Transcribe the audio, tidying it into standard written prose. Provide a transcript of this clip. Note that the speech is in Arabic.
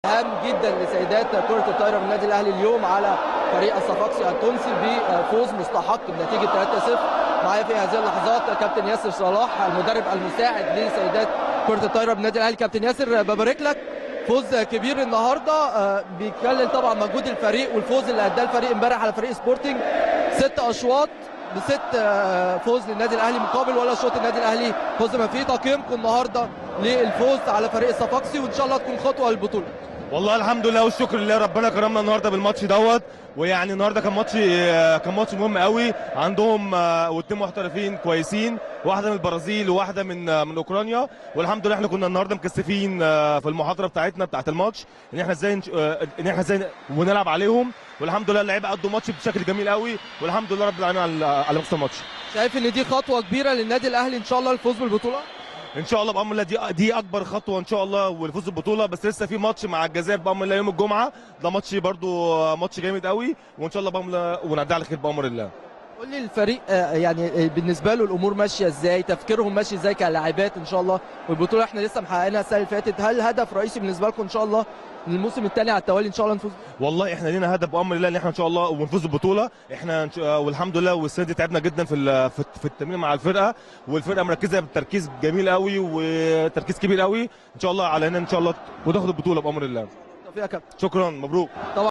هام جدا لسيدات كرة الطايرة من النادي الأهلي اليوم على فريق الصفاقسي التونسي بفوز مستحق بنتيجة 3-0. معايا في هذه اللحظات كابتن ياسر صلاح المدرب المساعد لسيدات كرة الطايرة بالنادي الأهلي. كابتن ياسر ببارك لك، فوز كبير النهارده، بيتكلم طبعا مجهود الفريق والفوز اللي اداه الفريق امبارح على فريق سبورتنج. 6 اشواط ب6 فوز للنادي الاهلي مقابل ولا شوط النادي الاهلي فوز ما فيه. تقييمكم النهارده للفوز على فريق الصفاقسي وان شاء الله تكون خطوه للبطوله؟ والله الحمد لله والشكر لله، ربنا كرمنا النهارده بالماتش دوت. ويعني النهارده كان ماتش مهم قوي عندهم، واثنين محترفين كويسين، واحده من البرازيل وواحده من اوكرانيا. والحمد لله احنا كنا النهارده مكثفين في المحاضره بتاعتنا بتاعت الماتش ان احنا ازاي ونلعب عليهم. والحمد لله اللعيبه قدوا ماتش بشكل جميل قوي، والحمد لله رب العالمين على مستوى الماتش. شايف ان دي خطوه كبيره للنادي الاهلي ان شاء الله الفوز بالبطوله؟ ان شاء الله بامر الله دي اكبر خطوه ان شاء الله والفوز بالبطوله. بس لسه في ماتش مع الجزائر بامر الله يوم الجمعه، ده ماتش برضو ماتش جامد قوي، وان شاء الله بامر الله ونعدي على خير بامر الله. قول لي الفريق يعني بالنسبه له الامور ماشيه ازاي، تفكيرهم ماشي ازاي كلاعبات ان شاء الله، والبطوله احنا لسه محققينها السنه اللي فاتت، هل هدف رئيسي بالنسبه لكم ان شاء الله الموسم الثاني على التوالي ان شاء الله نفوز؟ والله احنا لينا هدف بامر الله ان احنا ان شاء الله ونفوز بالبطوله. احنا والحمد لله، والسنه دي تعبنا جدا في التمرين مع الفرقه، والفرقه مركزه بتركيز جميل قوي وتركيز كبير قوي ان شاء الله علينا ان شاء الله وناخد البطوله بامر الله. توفيق يا كابتن. شكرا، مبروك.